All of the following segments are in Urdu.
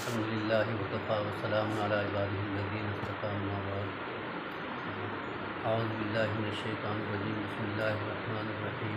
الحمدللہ وکفیٰ وسلام علی عبادہ الذین اصطفیٰ اما بعد اعوذ باللہ من الشیطان الرجیم بسم اللہ الرحمن الرحیم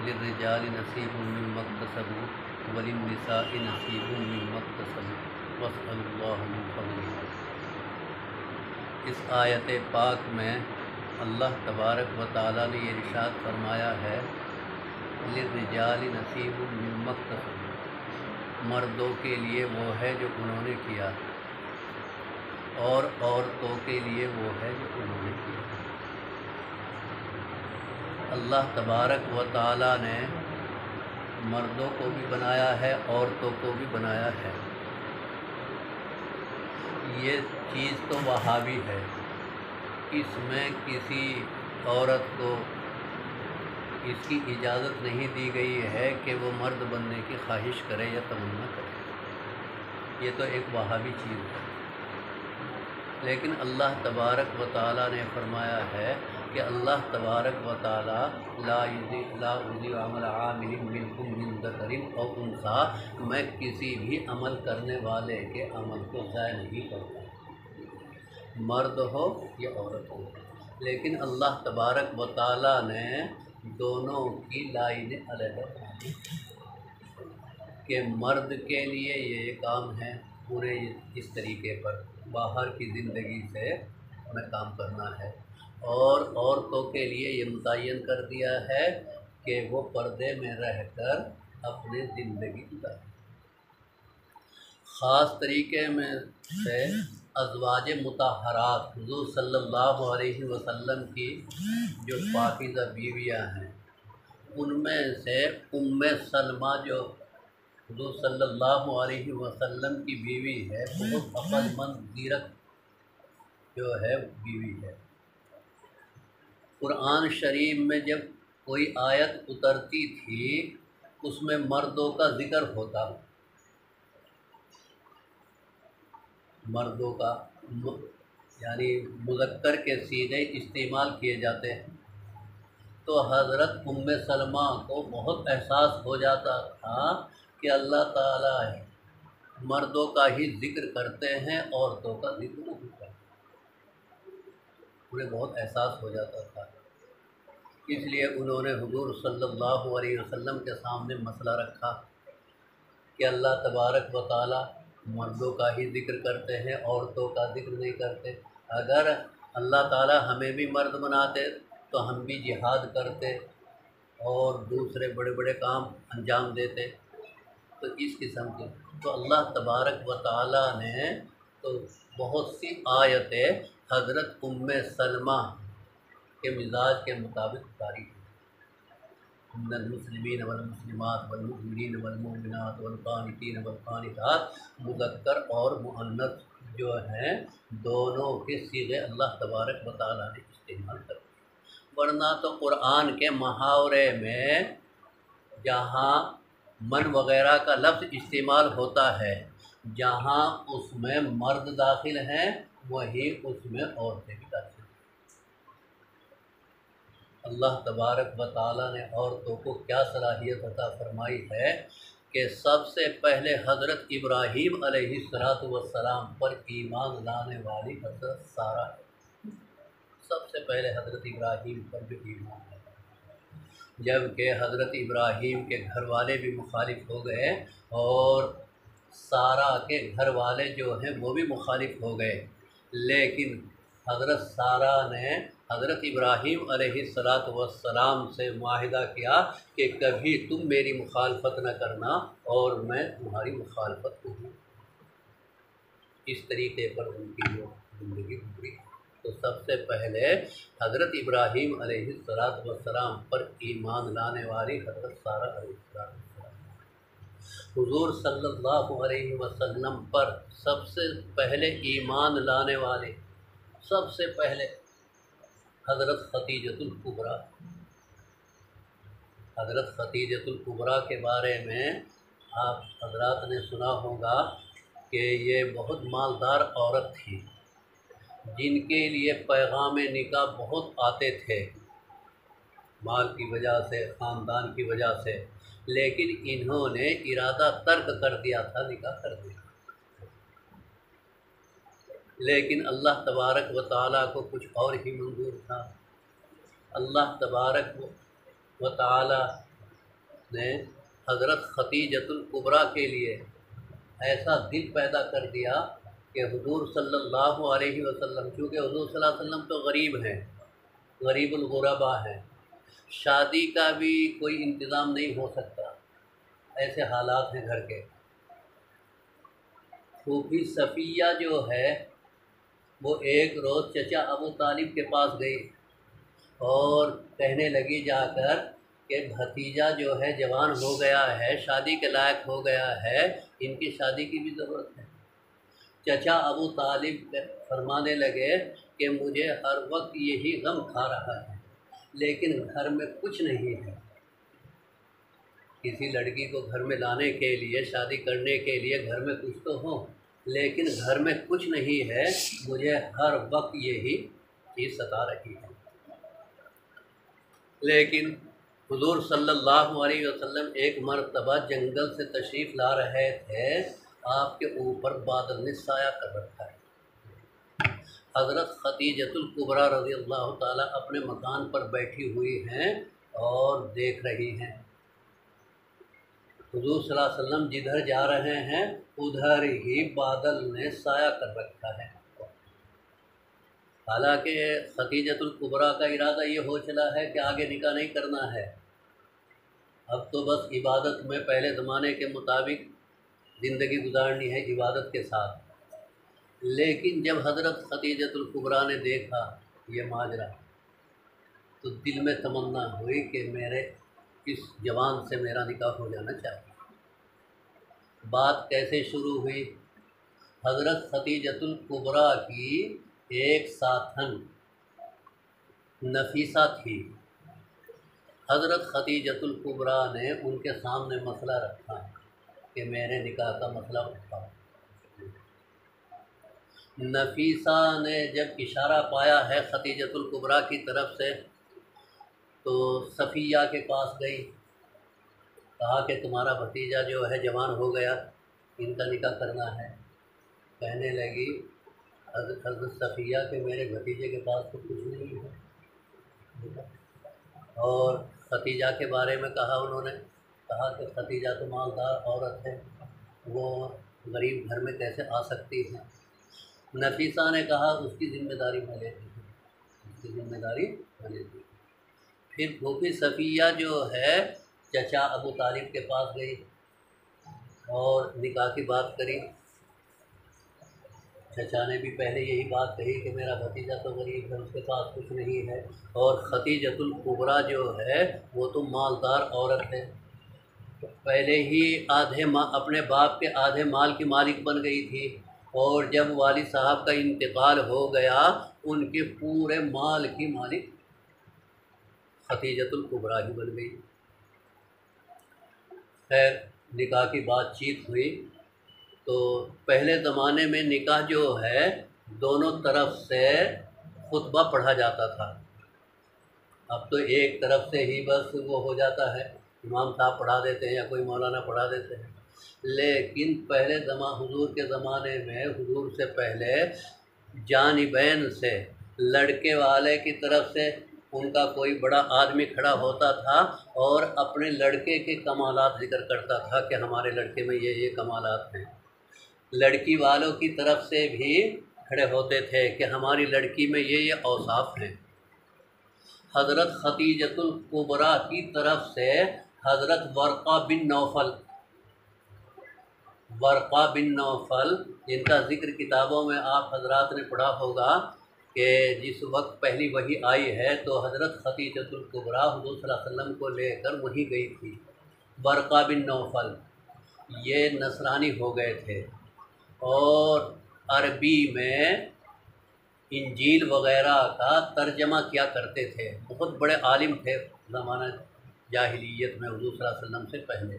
للرجال نصیب مما اکتسبوا وللنساء نصیب مما اکتسبوا واسألوا اللہ من فضلہ۔ اس آیت پاک میں اللہ تبارک و تعالیٰ نے یہ ارشاد فرمایا ہے للرجال نصیب مما اکتسبوا، مردوں کے لیے وہ ہے جو انہوں نے کیا اور عورتوں کے لیے وہ ہے جو انہوں نے کیا۔ اللہ تبارک و تعالیٰ نے مردوں کو بھی بنایا ہے، عورتوں کو بھی بنایا ہے۔ یہ چیز تو وہابی ہے، اس میں کسی عورت کو اس کی اجازت نہیں دی گئی ہے کہ وہ مرد بننے کی خواہش کرے یا تمنا کرے، یہ تو ایک وہابی چیز ہے۔ لیکن اللہ تبارک و تعالیٰ نے فرمایا ہے کہ اللہ تبارک و تعالیٰ لا اضیع عمل عامل منکم من ذکر او انثی، میں کسی بھی عمل کرنے والے کے عمل کو ضائع نہیں کرتا، مرد ہو یا عورت ہو۔ لیکن اللہ تبارک و تعالیٰ نے دونوں کی لائنیں علیحدہ بنائی کہ مرد کے لیے یہ کام ہے، پورے اس طریقے پر باہر کی زندگی سے ہمیں کام کرنا ہے، اور عورتوں کے لیے یہ متعین کر دیا ہے کہ وہ پردے میں رہ کر اپنی زندگی گزاریں۔ خاص طریقے میں سے ازواج مطہرات حضور صلی اللہ علیہ وسلم کی جو پاکیزہ بیویاں ہیں، ان میں سے ام سلمہ جو حضور صلی اللہ علیہ وسلم کی بیوی ہے، بہت عقل مند زیرک جو ہے بیوی ہے۔ قرآن شریف میں جب کوئی آیت اترتی تھی اس میں مردوں کا ذکر ہوتا، مردوں کا یعنی مذکر کے صیغے استعمال کیے جاتے ہیں، تو حضرت ام سلمہ کو بہت احساس ہو جاتا تھا کہ اللہ تعالیٰ مردوں کا ہی ذکر کرتے ہیں، عورتوں کا ذکر نہیں کرتے، انہیں بہت احساس ہو جاتا تھا۔ اس لیے انہوں نے حضور صلی اللہ علیہ وسلم کے سامنے مسئلہ رکھا کہ اللہ تبارک و تعالیٰ مردوں کا ہی ذکر کرتے ہیں، عورتوں کا ذکر نہیں کرتے۔ اگر اللہ تعالیٰ ہمیں بھی مرد بناتے تو ہم بھی جہاد کرتے اور دوسرے بڑے بڑے کام انجام دیتے۔ تو اس قسم کے تو اللہ تبارک و تعالیٰ نے تو بہت سی آیتیں حضرت ام سلمہ کے مزاج کے مطابق اتاری ہیں۔ ان المسلمین والمسلمات والمؤمنین والمؤمنات والقانتین والقانتات، مذکر اور مؤنث جو ہیں دونوں کے صیغے اللہ تبارک و تعالیٰ نے استعمال کر دیے، ورنہ تو قرآن کے محاورے میں جہاں من وغیرہ کا لفظ استعمال ہوتا ہے، جہاں اس میں مرد داخل ہیں وہی اس میں عورتیں بھی داخل ہیں۔ اللہ تبارک و تعالیٰ نے عورتوں کو کیا صلاحیت عطا فرمائی ہے کہ سب سے پہلے حضرت ابراہیم علیہ السلام پر ایمان لانے والی حضرت سارہ ہے، سب سے پہلے حضرت ابراہیم پر جو ایمان ہے، جبکہ حضرت ابراہیم کے گھر والے بھی مخالف ہو گئے اور سارہ کے گھر والے جو ہیں وہ بھی مخالف ہو گئے، لیکن حضرت سارہ نے حضرت ابراہیم علیہ السلام سے معاہدہ کیا کہ کبھی تم میری مخالفت نہ کرنا اور میں تمہاری مخالفت کروں۔ اس طریقے پر ان کی جو زندگی گزری، تو سب سے پہلے حضرت ابراہیم علیہ السلام پر ایمان لانے والی حضرت سارہ علیہ السلام، حضور صلی اللہ علیہ وسلم پر سب سے پہلے ایمان لانے والے سب سے پہلے حضرت خدیجۃ الکبریٰ۔ حضرت خدیجۃ الکبریٰ کے بارے میں آپ حضرات نے سنا ہوگا کہ یہ بہت مالدار عورت تھی، جن کے لیے پیغام نکاح بہت آتے تھے، مال کی وجہ سے، خاندان کی وجہ سے، لیکن انہوں نے ارادہ ترک کر دیا تھا نکاح کرنے کا، لیکن اللہ تبارک و تعالیٰ کو کچھ اور ہی منظور تھا۔ اللہ تبارک و تعالیٰ نے حضرت خدیجۃ الکبریٰ کے لیے ایسا دل پیدا کر دیا کہ حضور صلی اللہ علیہ وسلم، چونکہ حضور صلی اللہ علیہ وسلم تو غریب ہیں، غریب الغربا ہیں، شادی کا بھی کوئی انتظام نہیں ہو سکتا، ایسے حالات ہیں گھر کے۔ پھوپھی صفیہ جو ہے وہ ایک روز چچا ابو طالب کے پاس گئی اور کہنے لگی جا کر کہ بھتیجا جو ہے جوان ہو گیا ہے، شادی کے لائق ہو گیا ہے، ان کی شادی کی بھی ضرورت ہے۔ چچا ابو طالب فرمانے لگے کہ مجھے ہر وقت یہی غم کھا رہا ہے، لیکن گھر میں کچھ نہیں ہے۔ کسی لڑکی کو گھر میں لانے کے لیے، شادی کرنے کے لیے گھر میں کچھ تو ہو، لیکن گھر میں کچھ نہیں ہے، مجھے ہر وقت یہی چیز ستا رہی ہے۔ لیکن حضور صلی اللہ علیہ وسلم ایک مرتبہ جنگل سے تشریف لا رہے تھے، آپ کے اوپر بادل نے سایہ کر رکھا ہے۔ حضرت خدیجۃ الکبریٰ رضی اللہ تعالیٰ اپنے مکان پر بیٹھی ہوئی ہیں اور دیکھ رہی ہیں حضور صلی اللہ علیہ وسلم جدھر جا رہے ہیں ادھر ہی بادل نے سایہ کر رکھا ہے۔ حالانکہ خدیجۃ الکبریٰ کا ارادہ یہ ہو چلا ہے کہ آگے نکاح نہیں کرنا ہے، اب تو بس عبادت میں پہلے زمانے کے مطابق زندگی گزارنی ہے عبادت کے ساتھ۔ لیکن جب حضرت خدیجۃ الکبریٰ نے دیکھا یہ ماجرا تو دل میں تمنا ہوئی کہ میرے اس جوان سے میرا نکاح ہو جانا چاہیے۔ بات کیسے شروع ہوئی؟ حضرت خدیجۃ الکبریٰ کی ایک ساتھن نفیسہ تھی۔ حضرت خدیجۃ الکبریٰ نے ان کے سامنے مسئلہ رکھا کہ میرے نکاح کا مسئلہ اٹھا۔ نفیسہ نے جب اشارہ پایا ہے خدیجۃ الکبریٰ کی طرف سے تو صفیہ کے پاس گئی، کہا کہ تمہارا بھتیجا جو ہے جوان ہو گیا، ان کا نکاح کرنا ہے۔ کہنے لگی حضرت صفیہ کہ میرے بھتیجے کے پاس تو کچھ نہیں ہے، اور ختیجہ کے بارے میں کہا، انہوں نے کہا کہ ختیجہ تو مالدار عورت ہے، وہ غریب گھر میں کیسے آ سکتی ہے۔ نفیسہ نے کہا اس کی ذمہ داری میں لیتی ہوں، اس کی ذمہ داری میں لیتی ہوں۔ پھر پھوپھی صفیہ جو ہے چچا ابو طالب کے پاس گئی اور نکاح کی بات کری۔ چچا نے بھی پہلے یہی بات کہی کہ میرا بھتیجا تو غریب ہے، اس کے پاس کچھ نہیں ہے، اور خدیجۃ الکبریٰ جو ہے وہ تو مالدار عورت ہے، پہلے ہی اپنے باپ کے آدھے مال کی مالک بن گئی تھی، اور جب والد صاحب کا انتقال ہو گیا ان کے پورے مال کی مالک خدیجۃ الکبریٰ ہی بن گئی۔ خیر نکاح کی بات چیت ہوئی تو پہلے زمانے میں نکاح جو ہے دونوں طرف سے خطبہ پڑھا جاتا تھا، اب تو ایک طرف سے ہی بس وہ ہو جاتا ہے، امام صاحب پڑھا دیتے ہیں یا کوئی مولانا پڑھا دیتے ہیں۔ لیکن پہلے حضور کے زمانے میں حضور سے پہلے جانبین سے لڑکے والے کی طرف سے ان کا کوئی بڑا آدمی کھڑا ہوتا تھا اور اپنے لڑکے کے کمالات ذکر کرتا تھا کہ ہمارے لڑکے میں یہ کمالات ہیں۔ لڑکی والوں کی طرف سے بھی کھڑے ہوتے تھے کہ ہماری لڑکی میں یہ اوصاف ہیں۔ حضرت خدیجۃ الکبریٰ کی طرف سے حضرت ورقہ بن نوفل جن کا ذکر کتابوں میں آپ حضرات نے پڑھا ہوگا کہ جس وقت پہلی وحی آئی ہے تو حضرت خدیجۃ الکبریٰ حضور صلی اللہ علیہ وسلم کو لے کر وہیں گئی تھی۔ ورقہ بن نوفل یہ نصرانی ہو گئے تھے اور عربی میں انجیل وغیرہ کا ترجمہ کیا کرتے تھے، بہت بڑے عالم تھے زمانہ جاہلیت میں حضور صلی اللہ علیہ وسلم سے پہلے۔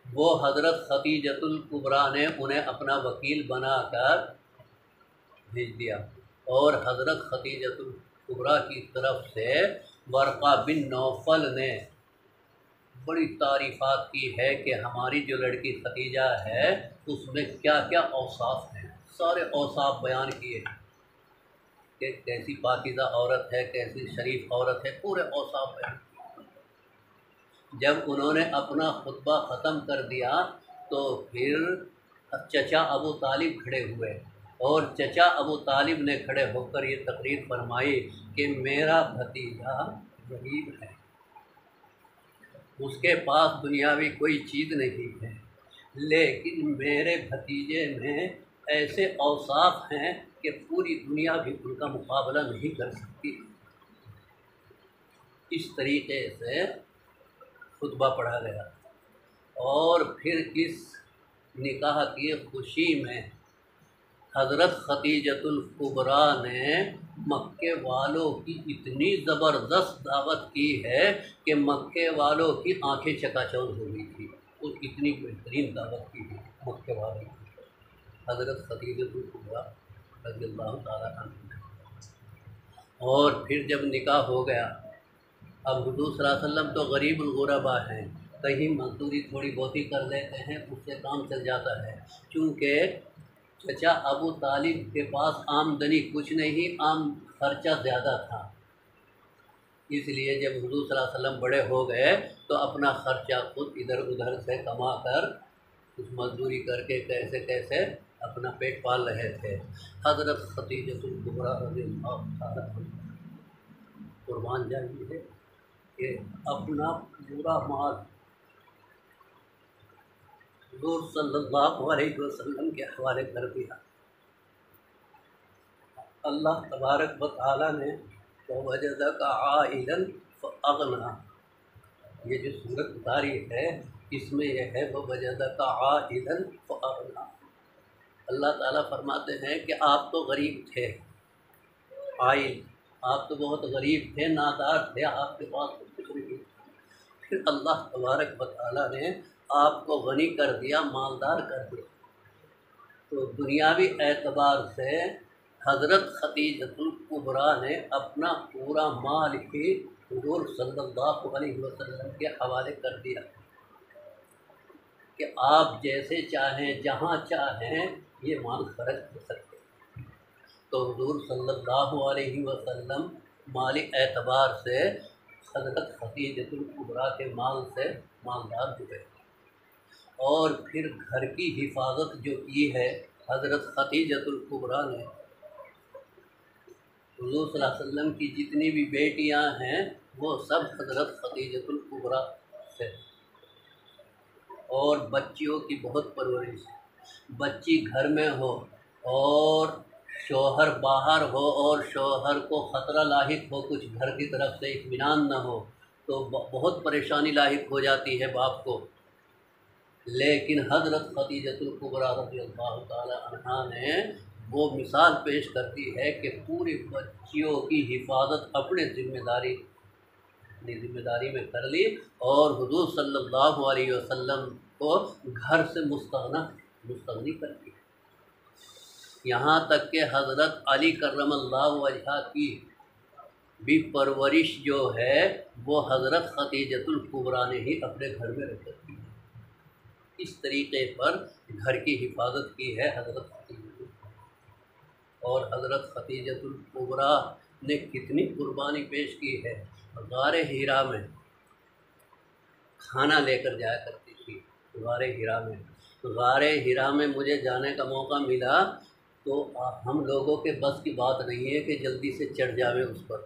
وہ حضرت خدیجۃ الکبریٰ نے انہیں اپنا وکیل بنا کر بھیج دیا، اور حضرت خدیجۃ الکبریٰ کی طرف سے ورقہ بن نوفل نے بڑی تعریفات کی ہے کہ ہماری جو لڑکی خدیجہ ہے اس میں کیا کیا اوصاف ہیں، سارے اوصاف بیان کیے کہ کیسی پاکیزہ عورت ہے، کیسی شریف عورت ہے، پورے اوصاف بیان کیے۔ جب انہوں نے اپنا خطبہ ختم کر دیا تو پھر چچا ابو طالب کھڑے ہوئے، اور چچا ابو طالب نے کھڑے ہو کر یہ تقریر فرمائی کہ میرا بھتیجا غریب ہے، اس کے پاس دنیاوی کوئی چیز نہیں ہے، لیکن میرے بھتیجے میں ایسے اوصاف ہیں کہ پوری دنیا بھی ان کا مقابلہ نہیں کر سکتی۔ اس طریقے سے خطبہ پڑھا گیا، اور پھر اس نکاح کی خوشی میں حضرت خدیجۃ الکبریٰ نے مکے والوں کی اتنی زبردست دعوت کی ہے کہ مکے والوں کی آنکھیں چکا چوندھ ہو گئی تھی، اس اتنی بہترین دعوت کی تھی مکے والوں کی حضرت خدیجۃ الکبریٰ رضی اللہ تعالیٰ عنہ۔ اور پھر جب نکاح ہو گیا، اب حضور صلی اللہ علیہ وسلم تو غریب الغربا ہیں، کہیں مزدوری تھوڑی بہت ہی کر لیتے ہیں، اس سے کام چل جاتا ہے، چونکہ چچا ابو طالب کے پاس آمدنی کچھ نہیں، خرچہ زیادہ تھا، اس لیے جب حضور صلی اللہ علیہ وسلم بڑے ہو گئے تو اپنا خرچہ خود ادھر ادھر سے کما کر کچھ مزدوری کر کے کیسے کیسے اپنا پیٹ پال رہے تھے۔ حضرت خدیجۃ الکبریٰ رضی اللہ تعالیٰ عنہا قربان جائیے کہ اپنا پورا مال حضور صلی اللہ علیہ وسلم کے حوالے کر دیا۔ اللہ تبارک و تعالیٰ نے وَوَجَدَكَ عَائِلًا فَأَغْنَىٰ، یہ جو صورت اتاری ہے اس میں یہ ہے وَوَجَدَكَ عَائِلًا فَأَغْنَىٰ۔ اللہ تعالیٰ فرماتے ہیں کہ آپ تو غریب تھے، عائل، آپ تو بہت غریب تھے، نادار تھے، آپ کے پاس کچھ نہیں، پھر اللہ تبارک و تعالیٰ نے آپ کو غنی کر دیا، مالدار کر دیا۔ تو دنیاوی اعتبار سے حضرت خدیجۃ الکبریٰ نے اپنا پورا مال ہی حضور صلی اللہ علیہ وسلم کے حوالے کر دیا کہ آپ جیسے چاہیں جہاں چاہیں یہ مال خرچ کر سکتے ہیں۔ تو حضور صلی اللہ علیہ وسلم مالی اعتبار سے حضرت خدیجۃ الکبریٰ کے مال سے مالدار ہوئے، اور پھر گھر کی حفاظت جو کی ہے حضرت خدیجۃ الکبریٰ نے، حضور صلی اللہ علیہ وسلم کی جتنی بھی بیٹیاں ہیں وہ سب حضرت خدیجۃ الکبریٰ سے، اور بچیوں کی بہت پرورش، بچی گھر میں ہو اور شوہر باہر ہو اور شوہر کو خطرہ لاحق ہو، کچھ گھر کی طرف سے اطمینان نہ ہو تو بہت پریشانی لاحق ہو جاتی ہے باپ کو، لیکن حضرت خدیجۃ الکبریٰ رضی اللہ تعالی عنہا نے وہ مثال پیش کرتی ہے کہ پوری بچیوں کی حفاظت اپنے ذمہ داری میں کر لی، اور حضور صلی اللہ علیہ وسلم کو گھر سے مستغنی کر دی، یہاں تک کہ حضرت علی کرم اللہ وجہہ کی بھی پرورش جو ہے وہ حضرت خدیجۃ الکبریٰ نے ہی اپنے گھر میں رکھ دی۔ اس طریقے پر گھر کی حفاظت کی ہے حضرت خدیجۃ الکبریٰ، اور حضرت خدیجۃ الکبریٰ نے کتنی قربانی پیش کی ہے۔ غار حرا میں کھانا لے کر جایا کرتی تھی، غار حرا میں مجھے جانے کا موقع ملا تو ہم لوگوں کے بس کی بات نہیں ہے کہ جلدی سے چڑھ جاویں اس پر،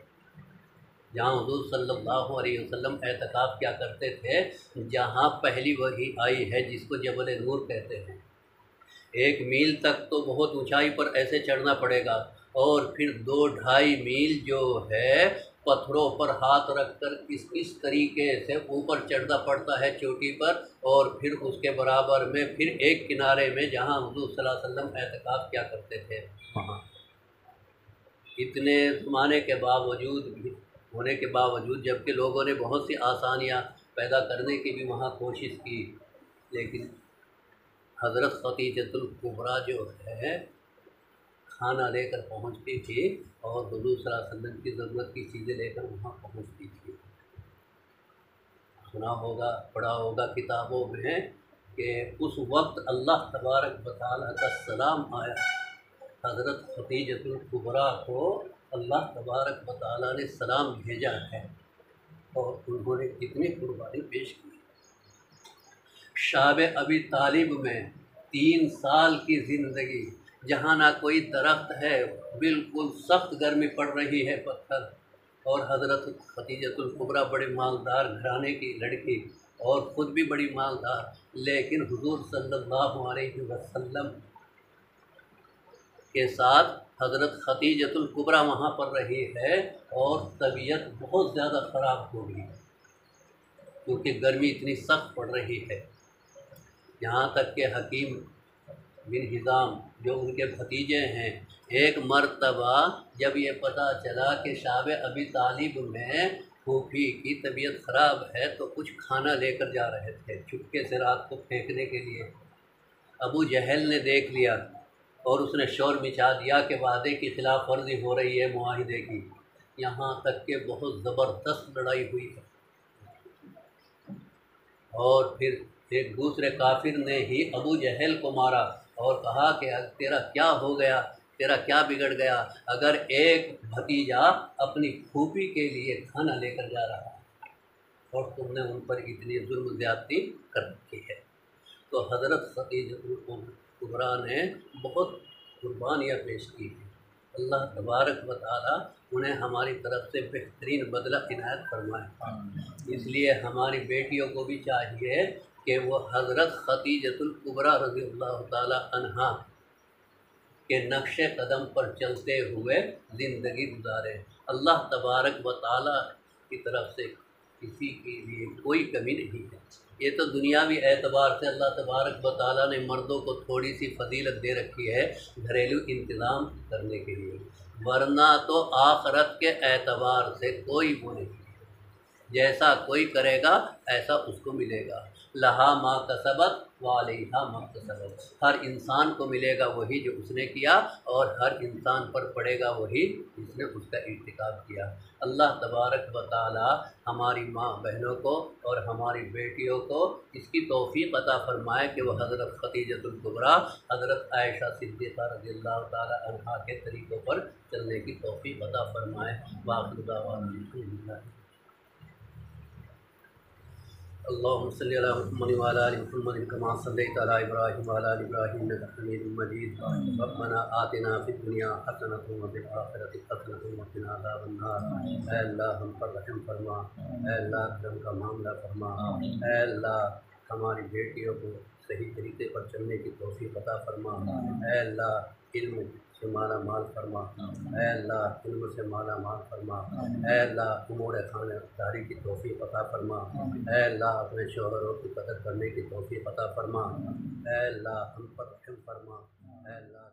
جہاں حضور صلی اللہ علیہ وسلم اعتکاف کیا کرتے تھے، جہاں پہلی وحی آئی ہے جس کو جبل نور کہتے ہیں، 1 میل تک تو بہت اونچائی پر ایسے چڑھنا پڑے گا، اور پھر 2-2.5 میل جو ہے پتھروں پر ہاتھ رکھ کر اس طریقے سے اوپر چڑھنا پڑتا ہے چوٹی پر، اور پھر اس کے برابر میں پھر ایک کنارے میں جہاں حضور صلی اللہ علیہ وسلم اعتکاف کیا کرتے تھے وہاں، اتنے زمانے کے باوجود بھی ہونے کے باوجود، جبکہ لوگوں نے بہت سی آسانیاں پیدا کرنے کی بھی وہاں کوشش کی، لیکن حضرت خدیجۃ الکبریٰ جو ہے کھانا لے کر پہنچتی تھی، اور حضور صلی اللہ علیہ وسلم کی ضرورت کی چیزیں لے کر وہاں پہنچتی تھی۔ سنا ہوگا پڑھا ہوگا کتابوں میں کہ اس وقت اللہ تبارک و تعالیٰ کا سلام آیا، حضرت خدیجۃ الکبریٰ کو اللہ تبارک و تعالیٰ نے سلام بھیجا ہے اور انہوں نے کتنی قربانی پیش کی۔ شاب ابی طالب میں 3 سال کی زندگی، جہاں نہ کوئی درخت ہے، بالکل سخت گرمی پڑ رہی ہے، پتھر، اور حضرت خدیجۃ الکبریٰ بڑے مالدار گھرانے کی لڑکی اور خود بھی بڑی مالدار، لیکن حضور صلی اللہ علیہ وسلم کے ساتھ حضرت خدیجۃ الکبریٰ وہاں پر رہی ہے اور طبیعت بہت زیادہ خراب ہو گئی کیونکہ گرمی اتنی سخت پڑ رہی ہے، یہاں تک کہ حکیم بن حزام جو ان کے بھتیجے ہیں، ایک مرتبہ جب یہ پتہ چلا کہ شاب ابی طالب میں پھوپھی کی طبیعت خراب ہے تو کچھ کھانا لے کر جا رہے تھے چپکے سے رات کو پھینکنے کے لیے۔ ابو جہل نے دیکھ لیا اور اس نے شور مچا دیا کہ وعدے کی خلاف ورزی ہو رہی ہے معاہدے کی، یہاں تک کہ بہت زبردست لڑائی ہوئی ہے، اور پھر ایک دوسرے کافر نے ہی ابو جہل کو مارا اور کہا کہ تیرا کیا ہو گیا، تیرا کیا بگڑ گیا اگر ایک بھتیجا اپنی پھوپھی کے لیے کھانا لے کر جا رہا ہے اور تم نے ان پر اتنی ظلم زیادتی کر رکھی ہے۔ تو حضرت خدیجۃ الکبریٰ نے بہت قربانیاں پیش کی ہیں، اللہ تبارک و تعالیٰ انہیں ہماری طرف سے بہترین بدلہ عنایت فرمائے۔ اس لیے ہماری بیٹیوں کو بھی چاہیے کہ وہ حضرت خدیجۃ الکبریٰ رضی اللہ تعالیٰ عنہا کے نقش قدم پر چلتے ہوئے زندگی گزاریں۔ اللہ تبارک و تعالیٰ کی طرف سے کسی کے لیے کوئی کمی نہیں ہے۔ یہ تو دنیاوی اعتبار سے اللہ تبارک و تعالیٰ نے مردوں کو تھوڑی سی فضیلت دے رکھی ہے گھریلو انتظام کرنے کے لیے، ورنہ تو آخرت کے اعتبار سے کوئی وہ نہیں ہے۔ جیسا کوئی کرے گا ایسا اس کو ملے گا، لہا ما کسبت وعلیہا ما اکتسبت، ہر انسان کو ملے گا وہی جو اس نے کیا اور ہر انسان پر پڑے گا وہی جس نے اس کا ارتکاب کیا۔ اللہ تبارک و تعالی ہماری ماں بہنوں کو اور ہماری بیٹیوں کو اس کی توفیق عطا فرمائے کہ وہ حضرت خدیجۃ الکبریٰ حضرت عائشہ صدیقہ رضی اللہ تعالی عنہا کے طریقوں پر چلنے کی توفیق عطا فرمائے۔ وآخر دعوانا الحمدللہ۔ اللهم صل على محمد وعلى ال محمد كما صليت على ابراهيم وعلى ال ابراهيم انك حميد مجيد۔ ربنا آتنا في الدنيا حسنة وفي الآخرة حسنة وقنا عذاب النار۔ اے اللہ ہم پر رحم فرما، اے اللہ کرم کا معاملہ فرما، اے اللہ ہماری بیٹیوں کو صحیح طریقے پر چلنے کی توفیق عطا فرما، اے اللہ علم سے مالا مال فرما، اے اللہ علم سے مالا مال فرما، اے اللہ امور خانہ داری کی توفیق عطا فرما، اے اللہ اپنے شوہروں کی قدر کرنے کی توفیق عطا فرما، اے اللہ ہم پر رحم فرما، اے اللہ